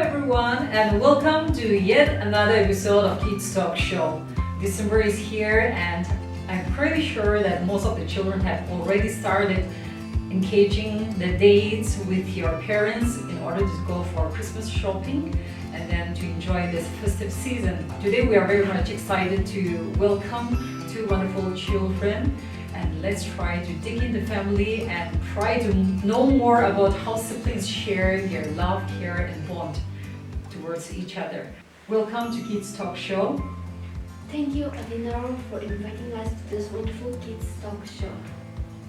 everyone, and welcome to yet another episode of Kids Talk Show. December is here, and I'm pretty sure that most of the children have already started engaging the dates with your parents in order to go for Christmas shopping and then to enjoy this festive season. Today we are very much excited to welcome two wonderful children, and let's try to dig in the family and try to know more about how siblings share their love, care and bond towards each other. Welcome to Kids Talk Show. Thank you, Naro, for inviting us to this wonderful Kids Talk Show.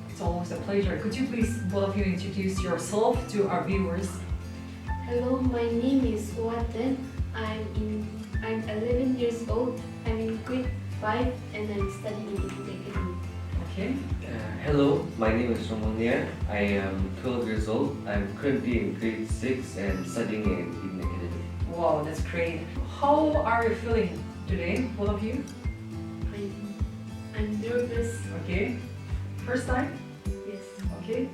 It's always a pleasure. Could you please, both of you, introduce yourself to our viewers? Hello, my name is Oaden. I'm 11 years old. I'm in grade 5 and I'm studying in Videography. Okay. Hello, my name is Jamir. I am 12 years old. I'm currently in grade 6 and studying in the academy. Wow, that's great. How are you feeling today, both of you? I'm nervous. Okay. First time? Yes. Okay.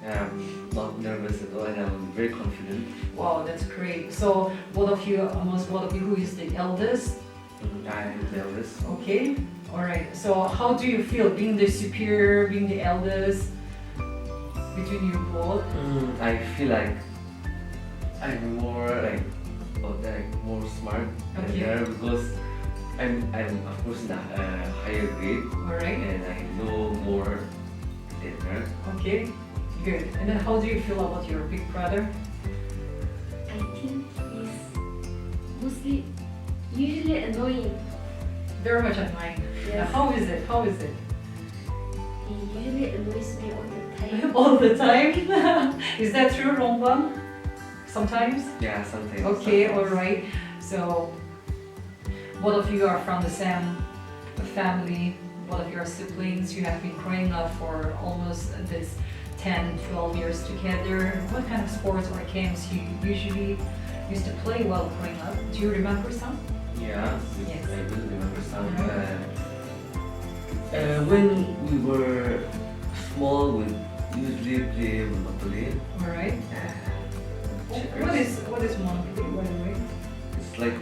I'm not nervous at all and I'm very confident. Wow, that's great. So both of you, who is the eldest? I'm the eldest. Okay. All right. So how do you feel being the superior, being the eldest between you both? I feel like I'm more more smart Okay. than her because I'm of course in a higher grade All right. and I know more than her. Okay. Good. And then how do you feel about your big brother? I think he's usually annoying. Very much annoying. Yes. How is it? How is it? He usually annoys me all the time. All the time? Is that true, Rongpang? Sometimes? Yeah, sometimes. Okay, sometimes. alright. So, both of you are from the same family, both of you are siblings, you have been growing up for almost this 10, 12 years together. What kind of sports or games you usually used to play while growing up? Do you remember some? Yeah, Yes. I will remember some. Mhm. When we were small, we usually play Monopoly. Alright. Checkers. What is Monopoly, by the way? It's like,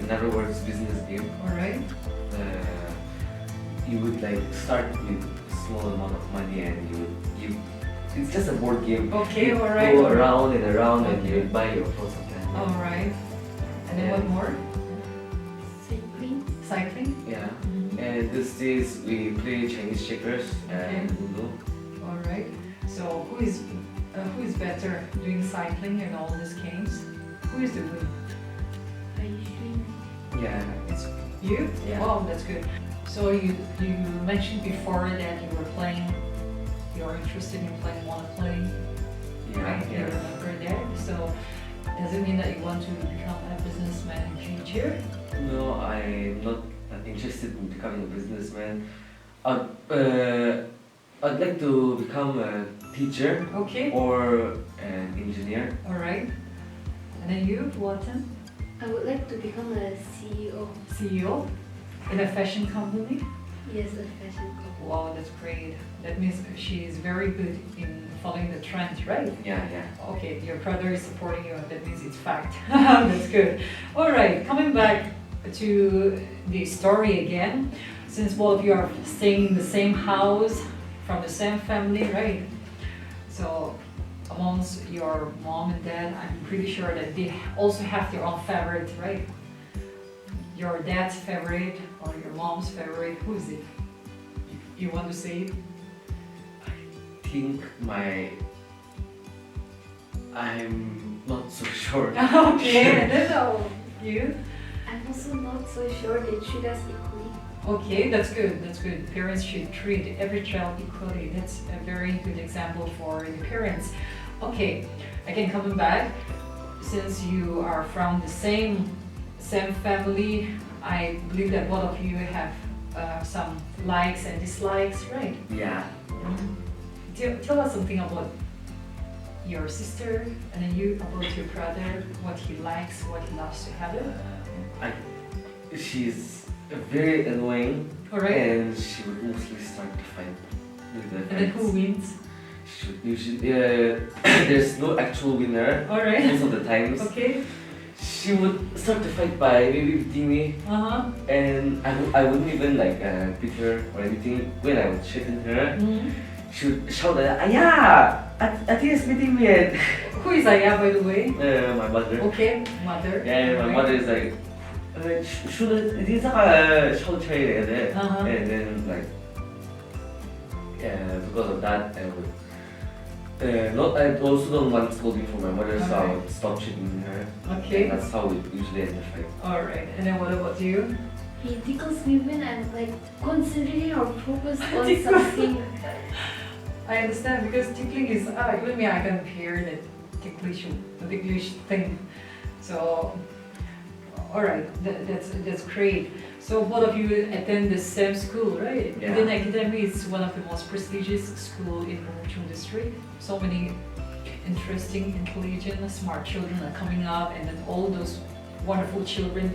in other words, business game. Alright. You would like start with a small amount of money and you would give. It's just a board game. Okay, You alright. go around and around and you Okay. would buy your plots of land. Alright. And then what more? Cycling. Cycling? Yeah. Mhm. And these days we play Chinese checkers and Uno. Alright. So who is better doing cycling and all these games? Who is the winner? I usually Yeah. It's you? Yeah. Wow, that's good. So you mentioned before that you were playing, you're interested in playing Monopoly, Yeah. right? You Yeah. remember that? So does it mean that you want to become a businessman in future? No, I'm not interested in becoming a businessman. I'd like to become a teacher Okay. or an engineer. Alright. And then you, Watson? I would like to become a CEO. CEO in a fashion company? Yes, a fashion company. Wow, that's great. That means she is very good in following the trend, right? Yeah, yeah. Okay, your brother is supporting you, and that means it's fact. That's good. All right, coming back to the story again. Since both of you are staying in the same house, from the same family, right? So amongst your mom and dad, I'm pretty sure that they also have their own favorite, right? Your dad's favorite or your mom's favorite, who is it? You want to say it? I think I'm not so sure. Okay, and then you? I'm also not so sure they treat us equally. Okay, that's good, that's good. Parents should treat every child equally. That's a very good example for the parents. Okay, again, coming back, since you are from the same family, I believe that both of you have some likes and dislikes, right? Yeah. Tell us something about your sister, and then you about your brother, what he likes, what he loves to have. She's very annoying Alright. and she would mostly start to fight with the And then who friends. wins? usually there's no actual winner Alright. most of the times. Okay. She would start to fight by maybe beating me, and I wouldn't even like beat her or anything. When I would threaten her, she would shout like, "Aya, I think it's beating me." And Who is Aya, by the way? my mother. Okay, mother. Yeah, my Right. mother is like, and then like, because of that, I would. I also don't want scolding from my mother, so I would stop treating her. Okay. And that's how we usually end the fight. Alright, and then what about you? He tickles me when I'm like concentrating or focused on Tickles. something. I understand because tickling is, even me, I can hear that ticklish thing. So, alright, that's great. So both of you attend the same school, right? Yeah. Eden Academy is one of the most prestigious school in Mokokchung district. So many interesting, intelligent, smart children are coming up, and then all those wonderful children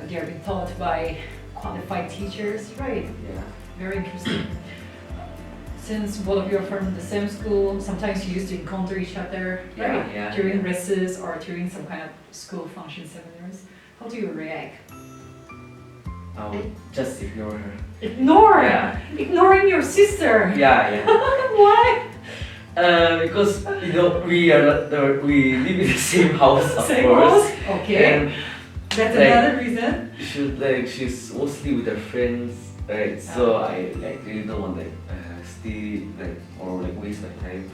they are being taught by qualified teachers, right? Yeah. Very interesting. Since both of you are from the same school, sometimes you used to encounter each other, right? Yeah, During recess or during some kind of school function seminars. How do you react? I would just ignore her. Ignore! Yeah. Ignoring your sister! Yeah. Why? Because we we live in the same house, of Same course. house? Okay. And That's like, another reason. she's mostly with her friends, right? So I really don't want stay or waste my time.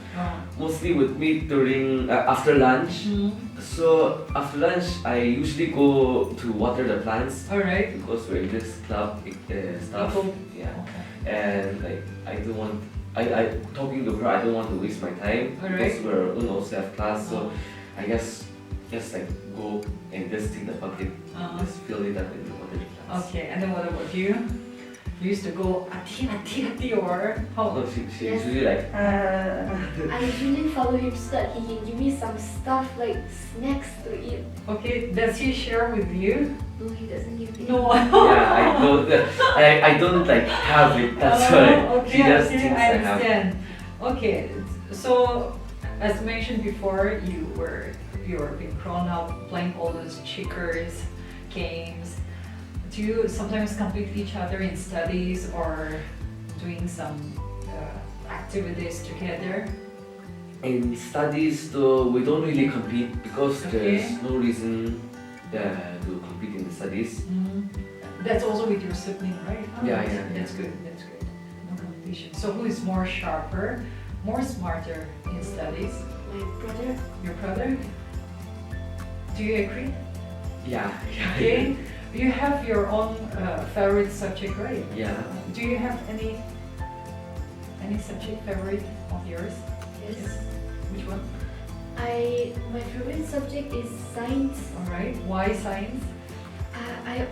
Mostly with me during after lunch. So after lunch, I usually go to water the plants Alright. because we're in this club stuff. Eco. Yeah, Okay. and I don't want. I talking to her. I don't want to waste my time because we're also have class. So I guess just go and just take the bucket, just fill it up and water the plants. Okay, and then what about you? You used to go ati or how? Oh, she Yes. usually I usually follow him so that he can give me some stuff like snacks to eat. Okay, does he share with you? No, he doesn't give me. No. yeah, I don't have it. That's why she just thinks I I have. understand. Okay, so as mentioned before, you're being grown up playing all those checkers games. Do you sometimes compete each other in studies or doing some activities together? In studies, though, we don't really compete because there's no reason to compete in the studies. That's also with your sibling, right? Yeah. That's good. No competition. So who is more sharper, more smarter in studies? My brother. Your brother? Do you agree? Yeah. Okay. You have your own favorite subject, right? Yeah. Do you have any subject favorite of yours? Yes. Which one? My favorite subject is science. All right. Why science? I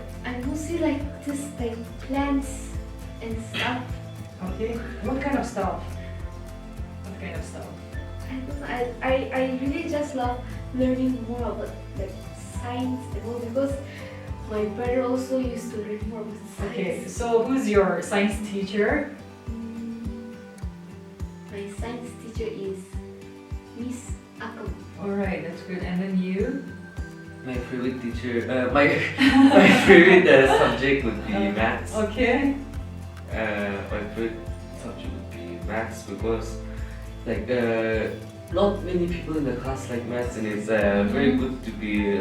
mostly like this plants and stuff. Okay. What kind of stuff? I don't know. I really just love learning more about science and all because my brother also used to learn more about science. Okay. So who's your science teacher? My science teacher is Miss Akam. All right. That's good. And then you? My favorite teacher, my favorite subject would be maths. Okay. My favorite subject would be maths because not many people in the class like maths, and it's very good to be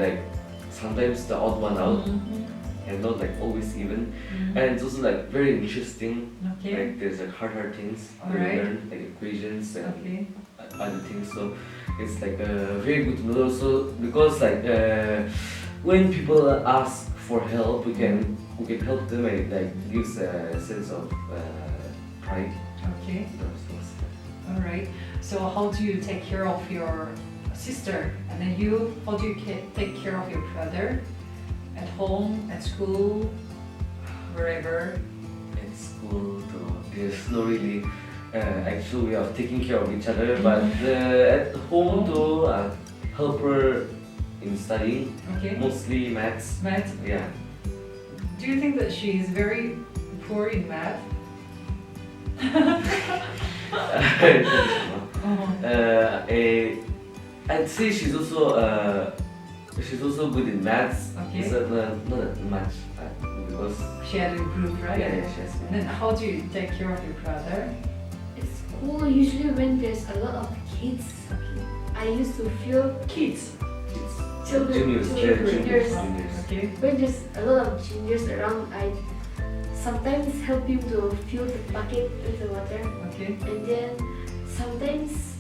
sometimes the odd one out and not always even. And it's also very interesting. Okay. There's hard things to Alright. learn, equations and Okay. other things. So it's very good to know also because when people ask for help, we can help them, and gives a sense of pride. Okay. Those things. All right. So how do you take care of your sister? And then you, how do you take care of your brother? At home, at school, wherever? At school, though, there's no really actual way of taking care of each other. But at home, though, help her in studying, Okay. mostly maths. Math. Yeah. Do you think that she is very poor in math? traditional. Uh-huh. I'd say she's also good in maths. Okay. So not that much because She had a group, right? yeah, she has. And then how do you take care of your brother? At school, usually when there's a lot of kids, I used to feel Kids. children, Juniors. juniors. Okay. When there's a lot of juniors around, I sometimes help him to fill the bucket with the water, Okay. and then sometimes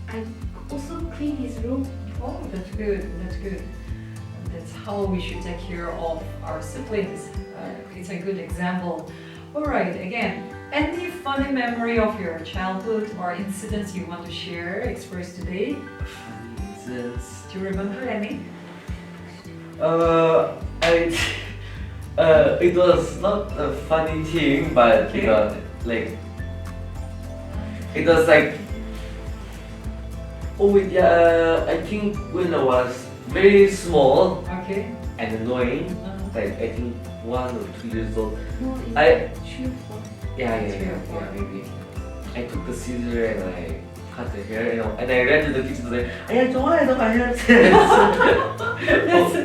I also clean his room. Oh, that's good. That's good. That's how we should take care of our siblings. It's a good example. All right. Again, any funny memory of your childhood or incidents you want to share, express today? Funny incidents. Do you remember any? It was not a funny thing, but Okay. it was like, oh yeah, I think when I was very small Okay. and annoying, Uh-huh. like I think 1 or 2 years old. No, it's I- 3 or 4. Yeah, maybe. I took the scissor and I cut the hair, and I ran to the kitchen to say, "I don't want my hair." That's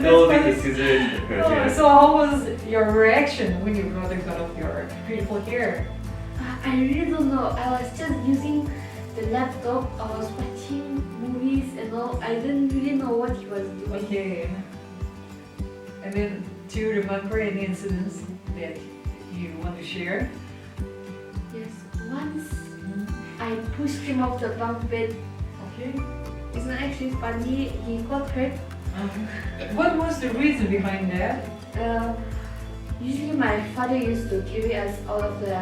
Holding funny. the scissor in her Oh, hair. so how was your reaction when your brother got off your beautiful hair? I really don't know. I was just using the laptop. I was watching movies and all. I didn't really know what he was doing. Okay. And then, do you remember any incidents that you want to share? Yes. Once I pushed him off the bunk bed. Okay. It's not actually funny. He got hurt. What was the reason behind that? Usually my father used to carry us out of the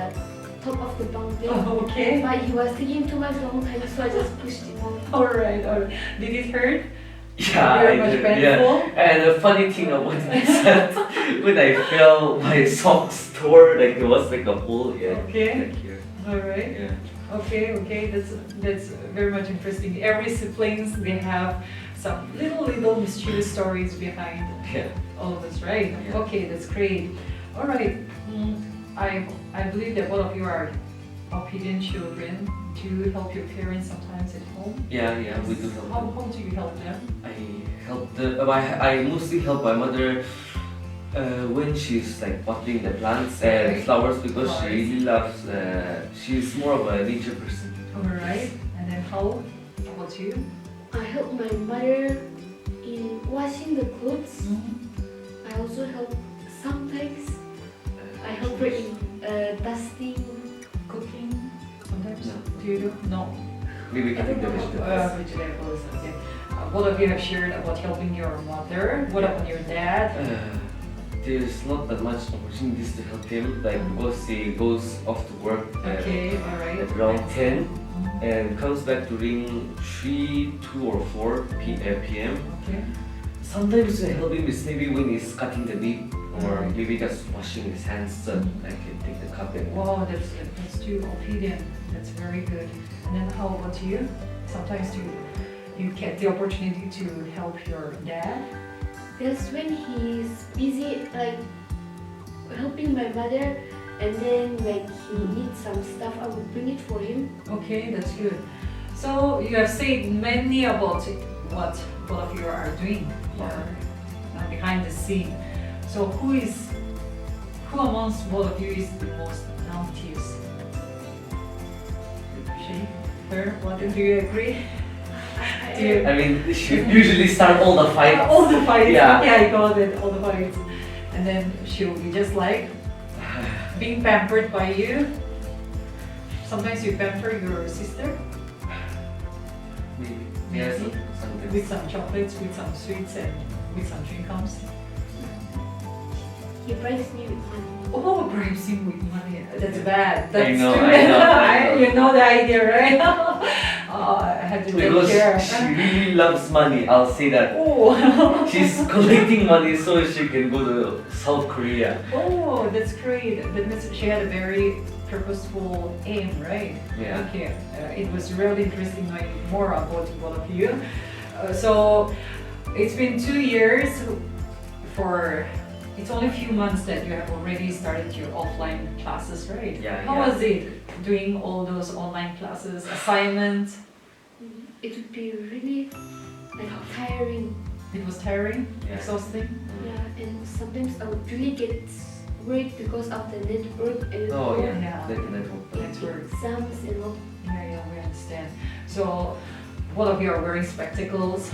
top of the bunk bed. Oh, okay. But he was taking too much long time, so I just pushed him off. Alright, alright. Did it hurt? Yeah, Very I much did, painful? yeah. And the funny thing about it is that when I fell, my socks tore, like there was like a hole here. Okay. Like here. Alright. Yeah. Okay, that's very much interesting. Every siblings, they have some little mischievous stories behind Yeah. all of us, right? Yeah. Okay, that's great. All right, I believe that both of you are obedient children. Do you help your parents sometimes at home? Yeah, we do How, help. how do you help them? I help I mostly help my mother when she's like potting the plants and Okay. flowers because she Flowers. really loves. She's more of a nature person. All right, and then how about you? I help my mother in washing the clothes. I also help sometimes. I help her in dusting. Cooking sometimes? No. Do you do? No. Maybe cutting the vegetables. Vegetables, okay. Both of you have shared about helping your mother. What about your dad? There's not that much opportunities to help him, like because he goes off to work Okay, all right. at around 10 Mhm. and comes back during 3, 2 or 4 p.m. Okay. Sometimes I help him is maybe when he's cutting the meat or Alright. maybe just washing his hands so I can take the cup and Wow, that's too obedient. That's very good. And then how about you? Sometimes you get the opportunity to help your dad. That's when he's busy, like helping my mother, and then like he needs some stuff, I would bring it for him. Okay, that's good. So you have said many about what both of you are doing or behind the scene. So who amongst both of you is the most naughtiest? She, her, what? Do you agree? Do you, I mean, she usually start all the fights. all the fights. Yeah. I got it. All the fights, and then she'll be just like being pampered by you. Sometimes you pamper your sister Maybe. Yeah, Maybe. sometimes. with some chocolates, with some sweets, and with some chewing gums. He bribes me with money. Oh, bribes him with money. That's bad. That's know, too I bad. know, I know. You know the idea, right? Oh, I have to take Because care. she really loves money, I'll say that. Oh. She's collecting money so she can go to South Korea. Oh, that's great. That means she had a very purposeful aim, right? Yeah. Okay. It was really interesting knowing more about both of you. So it's been 2 years it's only a few months that you have already started your offline classes, right? Yeah, How yeah. was it? doing all those online classes, assignments? It would be really like tiring. It was tiring, Yeah. exhausting. Yeah, and sometimes I would really get worried because of the network and Oh all yeah, Yeah. network. Network. exams and all. Yeah, we understand. So, what of you are wearing spectacles?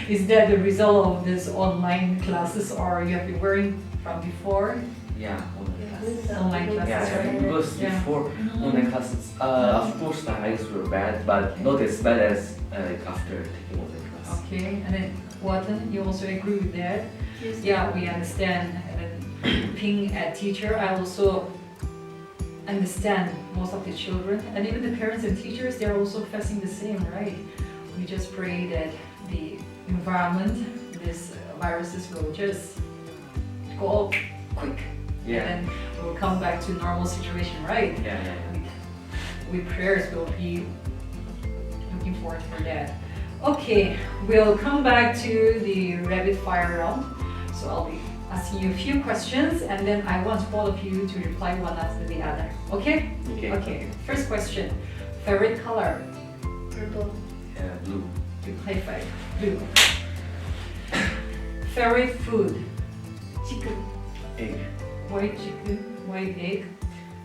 Is that the result of this online classes, or you have been wearing from before? Yeah, Online classes, yeah, right? because Yeah. before online classes, of course my eyes were bad, but not as bad as like after taking online class. Okay, and then Oaden, you also agree with that? Yes. Yeah, we understand. And then being a teacher, I also understand most of the children, and even the parents and teachers, they're also facing the same, right? We just pray that the environment, these viruses will just go off quick, Yeah, and then we'll come back to normal situation, right? yeah, yeah. With prayers, we'll be looking forward for that. Okay, we'll come back to the rapid fire round. So I'll be asking you a few questions, and then I want all of you to reply one after the other. Okay? Okay. Okay. First question: favorite color? Purple. Yeah, blue. High five. Blue. Favorite food? Chicken. Egg. White chicken, white egg.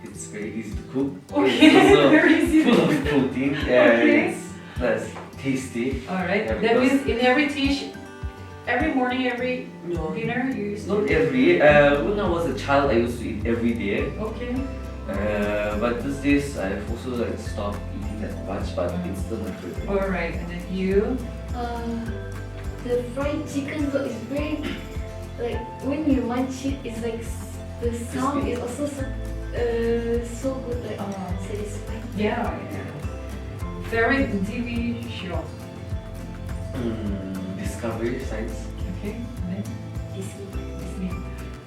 It's very easy to cook. Okay, It's also very easy to full of cook. protein. Yeah, Okay. it's plus tasty. All right. Yeah, That because- means in every dish, every morning, every No, dinner, you used not every. When I was a child, I used to eat every day. Okay. But these days, I've also like stopped eating that much. But it's still my favorite. All right. And then you. The fried chicken though is very like when you munch it, it's like the sound Crispy. is also so good, like satisfying. Yeah. Favorite TV show. Discovery science. Okay. And then Disney. Disney.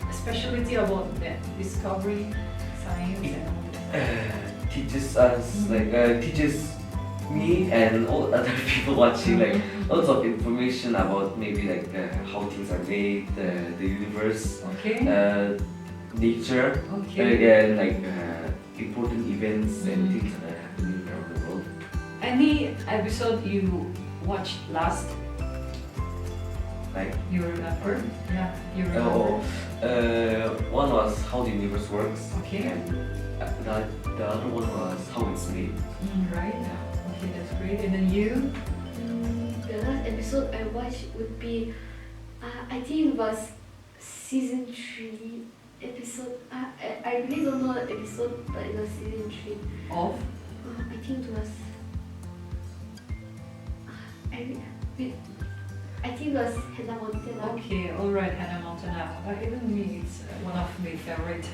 A specialty about that discovery, science, and all that. Teaches us teaches me and all other people watching like lots of information about maybe like how things are made, the universe, Okay. nature, Okay. and like important events and things that are happening around the world. Any episode you watched last? Like You remember? Yeah. You remember? one was how the universe works, Okay. and the other one was how it's made. Right. Okay, that's great. And then you. The last episode I watched would be, I think it was season 3 episode. I really don't know the episode, but it was season 3. Of. I think it was. I think it was Hannah Montana. Okay, alright, Hannah Montana. Even me, it's one of my favorite.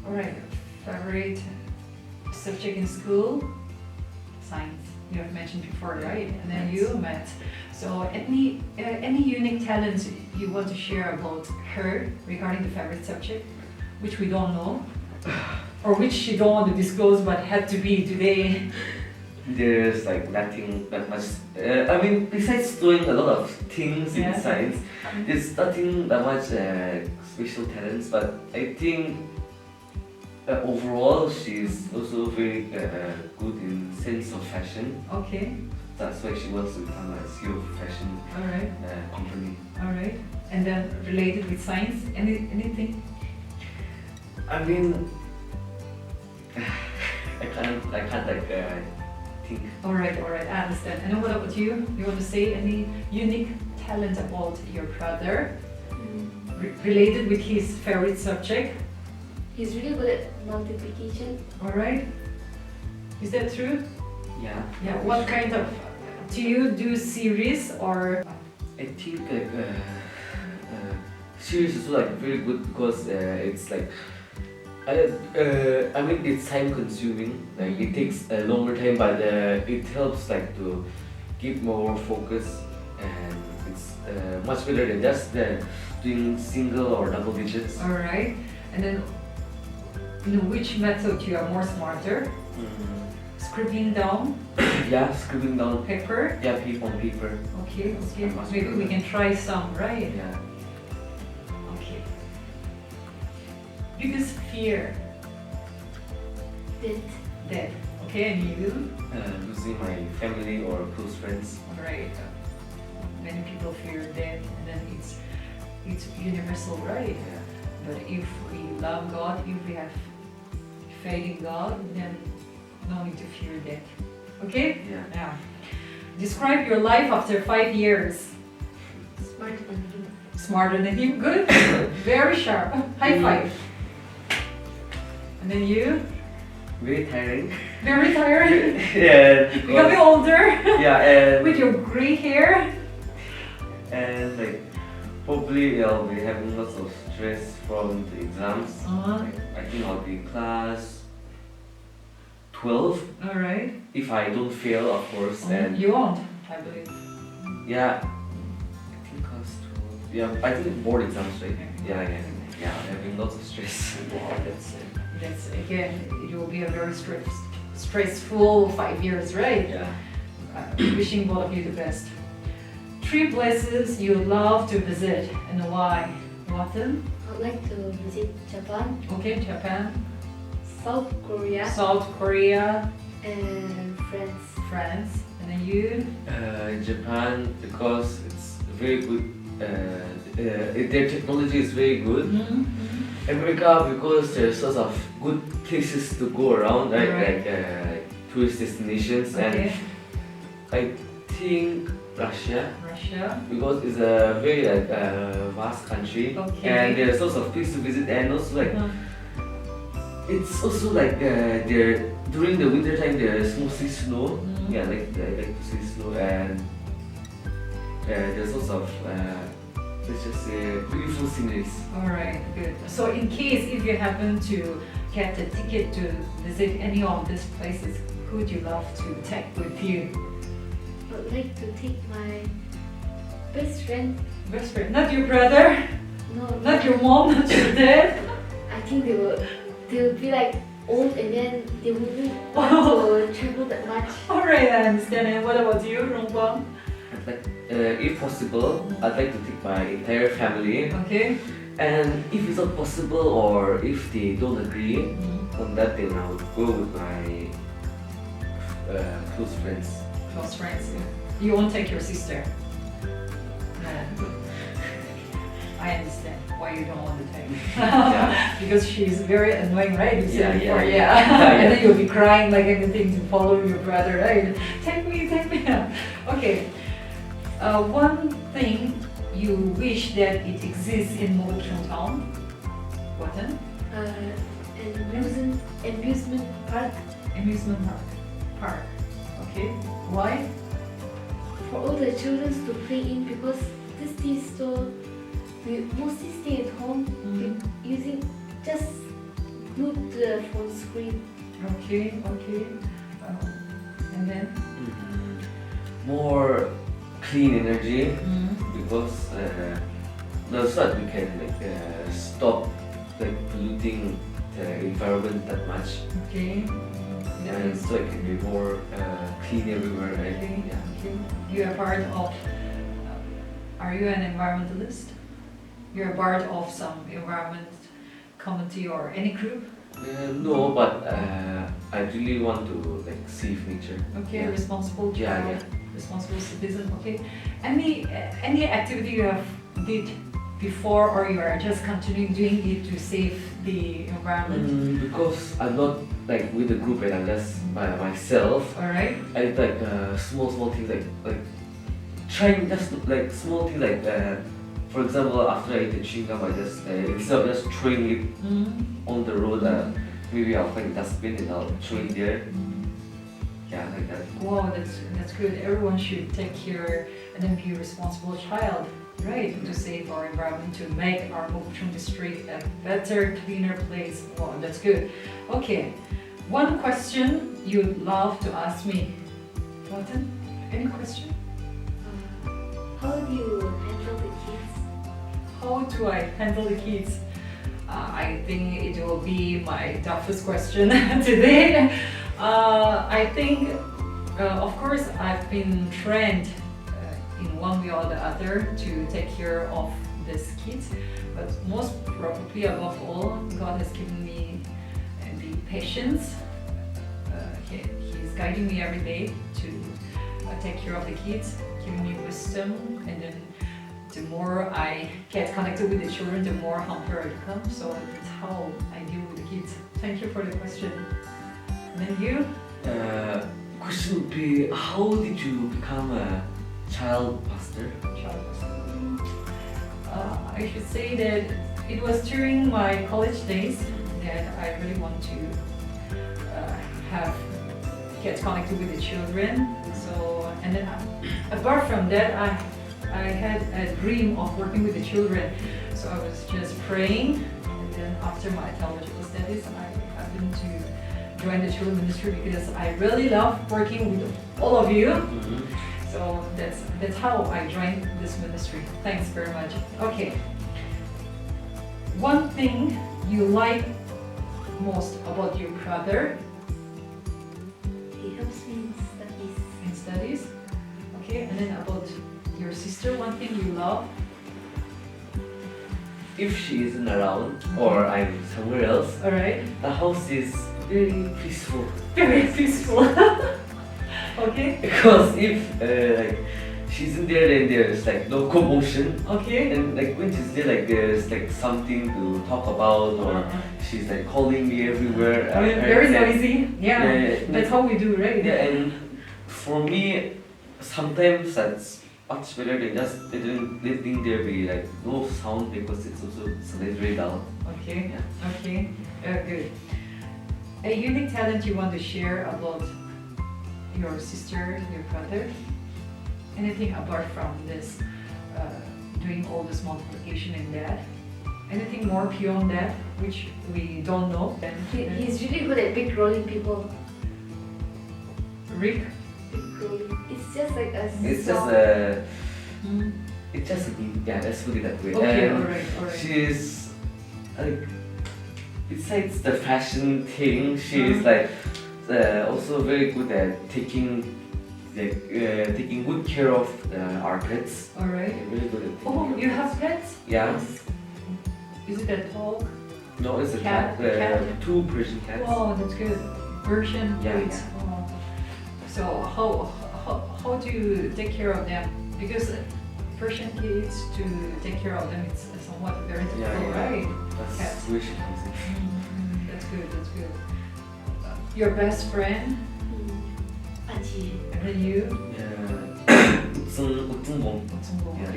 Alright, favorite subject in school? Science. You have mentioned before, right? And then you met. So any unique talents you want to share about her regarding the favorite subject, which we don't know, or which she don't want to disclose but had to be today? There's like nothing that much. I mean, besides doing a lot of things in Yeah. science, there's nothing that much special talents. But I think overall, she's also very good in sense of fashion. Okay, That's why she wants to become a CEO of fashion alright, company. alright. And then related with science, anything? I mean, I can't like think. Alright, I understand. And then what about you? You want to say any unique talent about your brother related with his favorite subject? He's really good at multiplication. Alright. Is that true? Yeah. Yeah. What kind of, do you do series or? I think like series is also like very good because it's like I mean it's time consuming. Like it takes a longer time, but it helps like to give more focus, and it's much better than just doing single or double digits. Alright. And then, which method you are more smarter? Scribbling down Yeah, scribbling down. paper. Yeah, on paper. Okay. Must Maybe we can try some, right? Yeah. Okay. Biggest fear Death. Okay, and you? Losing my family or close friends. Right. Many people fear death, and then it's universal, right? Yeah. But if we love God, if we have faith in God, then no need to fear death. Okay? Yeah. Yeah. Describe your life after 5 years. Smarter than him. Smarter than him. Good. Very sharp. High five. And then you? Very tiring. Very tired. Yeah. Becoming older. Yeah, and With your gray hair. and like probably I'll be having lots of stress from the exams. I think I'll be class 12 Alright. if I don't fail, of course. And You won't, I believe. yeah, I think class 12. Yeah, I think board exams, right? Yeah, I'm having lots of stress. Wow, that's again, it will be a very stressful 5 years, right? Yeah. Wishing both of you the best. 3 places you love to visit and why? Oaden? I'd like to visit Japan, Okay, Japan, South Korea, South Korea, and France. France, and then you? Japan, because it's very good. Their technology is very good. America, because there's lots of good places to go around, right? Right. Like tourist destinations, Okay, and I think Russia, Russia. because it's a very vast country, Okay. and there's lots of places to visit, and also like it's also like there during the winter time there's mostly snow. Yeah, I like to see snow, and there's lots of let's just say beautiful sceneries. Alright, good. So in case if you happen to get a ticket to visit any of these places, who would you love to take with you? I'd like to take my best friend. Best friend, not your brother, No, not your mom, not your dad. I think they will be like old and then they wouldn't want to travel that much. Alright, I understand. And what about you, Rongpang? I'd like, if possible, I'd like to take my entire family, Okay. and if it's not possible or if they don't agree on that, then I would go with my close friends. Close friends. You won't take your sister. No. I understand why you don't want to take. Yeah. Because she's very annoying, right? You said Yeah, before, yeah. And then you'll be crying like anything to follow your brother, right? Take me. Okay. One thing you wish that it exists in Mokokchung town. What then? An amusement park Amusement park. Okay. Why? for all the children to play in, because these days so we mostly stay at home with using just glued to the phone screen. Okay. And then? More clean energy, because so that we can stop polluting the environment that much, Okay. and so it can be more clean everywhere, right? Okay. Yeah. Okay. You are part of. Are you an environmentalist? You're a part of some environment committee or any group? No, but I really want to save nature. Okay, Yeah. responsible Yeah, child, responsible citizen. Okay. Any activity you have did before, or you are just continuing doing it to save the environment? Because I'm not with the group and I'm just by myself. All right. I did small things like trying just small things for example, after I eat the chewing gum, I just instead of just throwing it on the road, maybe I'll find a dustbin and I'll throw it there. Yeah, like that. Wow, that's good. Everyone should take care and then be a responsible child, right? To save our environment, to make our Mokokchung district a better, cleaner place. Wow, that's good. Okay, one question you'd love to ask me. Oaden, any question? How do you handle the kids? How do I handle the kids? I think it will be my toughest question today. I think, of course, I've been trained in one way or the other to take care of these kids, but most probably above all, God has given me the patience he's guiding me every day to take care of the kids, giving me wisdom, and then the more I get connected with the children, the more humbler I become. So that's how I deal with the kids. Thank you for the question. And then you? Question would be, how did you become a child pastor? I should say that it was during my college days that I really want to get connected with the children. So, and then apart from that, I had a dream of working with the children. So I was just praying, and then after my theological studies, I happened to join the children ministry because I really love working with all of you. So that's how I joined this ministry. Thanks very much. Okay. One thing you like most about your brother? He helps me in studies. In studies? Okay, and then about your sister, one thing you love? If she isn't around or I'm somewhere else, Alright. the house is very peaceful. Very peaceful. Okay. Because if like she's in there, then there's like no commotion. Okay. And like when she's there, like there's like something to talk about, or she's like calling me everywhere. Very noisy. Yeah. Yeah, That's how we do, right? Yeah, and for me, sometimes that's much better than just letting there be like no sound, because it's also sometimes very dull. Okay. Yeah. Okay. Good. A unique talent you want to share about your sister, your brother? Anything apart from this, doing all this multiplication and that? Anything more beyond that, which we don't know? Then He's really good at big rolling people. Rick? Big rolling. It's just like a It's just song. it's just a yeah, let's put it that way. Okay, And alright. she's like, besides the fashion thing, she's like also very good at taking good care of our pets. Alright. Yeah, really good at taking Oh, care of you pets. have pets? Yeah. Is it a dog? No, it's a Cat, cat. cat. 2 Persian cats. Oh, that's good. Persian Yeah, breeds. Oh. So how do you take care of them? Because Persian kids, to take care of them, it's somewhat very difficult, right? That's Cats. where she comes in. That's good. That's good. Your best friend, Aji. and then you. Yeah. Utsung-bong. Yeah.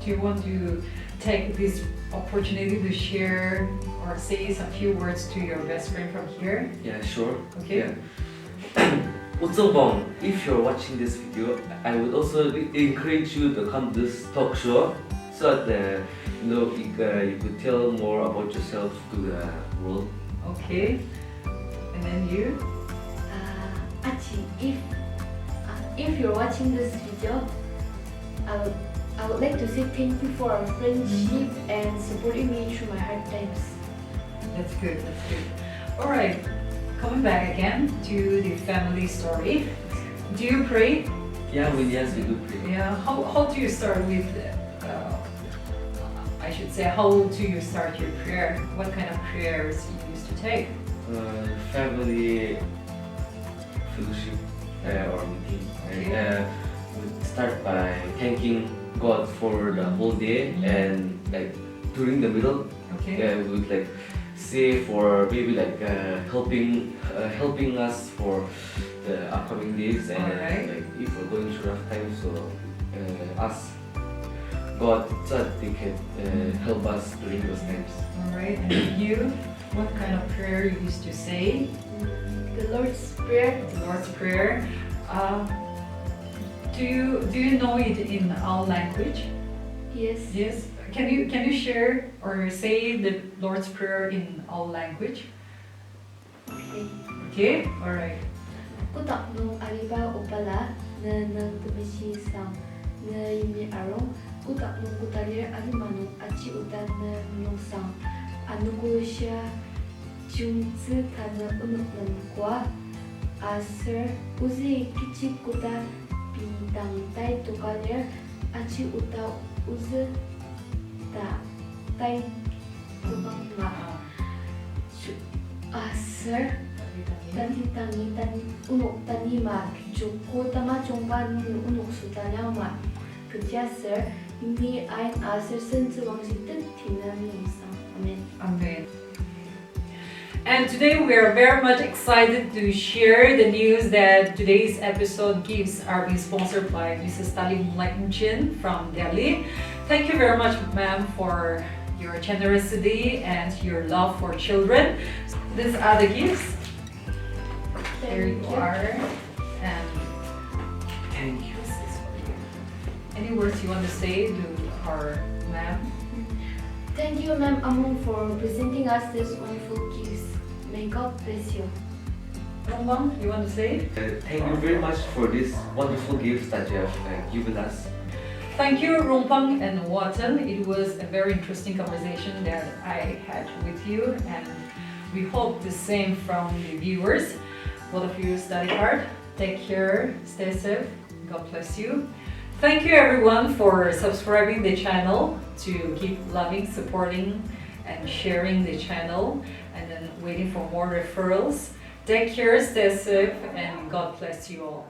Do you want to take this opportunity to share or say some few words to your best friend from here? Yeah, sure. Okay. Yeah. Utsung-bong, if you're watching this video, I would also encourage you to come to this talk show, so that you could tell more about yourself to the world. Okay. And then you. Aji, if you're watching this video, I would like to say thank you for our friendship and supporting me through my hard times. That's good. That's good. All right. Coming back again to the family story. Do you pray? Yeah, yes, we do pray. Yeah. How do you start with? I should say, how do you start your prayer? What kind of prayers you used to take? Family fellowship or meeting. Okay. We start by thanking God for the whole day, and like during the middle, Okay. we would like say for maybe like helping us for the upcoming days, and Alright. like if we're going through rough times, so ask God so that they can help us during those times. All right. And you, what kind of prayer you used to say? The Lord's Prayer. The Lord's Prayer. Do you know it in our language? Yes. Yes. Can you share or say the Lord's Prayer in our language? Okay. Okay. All right. Ku tak nung aliba opala na nang tumisi sang na yumi arong ku tak nung kutalir alimanu aci utan na nung sang anu ku siya jungzi kana unuk nan kwa aser uzi kici kuta bintang tai tukalir aci uta uzi ta tai tukang ma aser Tani tani tani unuk tani ma pijuk ko tama chongpa nun unuk sutanya ma kutya sir ini ain asir sen wang sitet tinami musang. Amen. Amen. And today we are very much excited to share the news that today's episode gifts are being sponsored by Mrs. Untitled from Delhi. Thank you very much, ma'am, for your generosity and your love for children. These are the gifts. Here you are. And Thank you. this is for you. Any words you want to say to our ma'am? Thank you, Ma'am Amung, for presenting us these wonderful gifts. May God bless you. Rongpang, you want to say? Thank you very much for these wonderful gifts that you have given us. Thank you, Rongpang and Oaden. It was a very interesting conversation that I had with you, and we hope the same from the viewers. Both of you study hard, take care, stay safe, God bless you. Thank you everyone for subscribing the channel, to keep loving, supporting and sharing the channel, and then waiting for more referrals. Take care, stay safe, and God bless you all.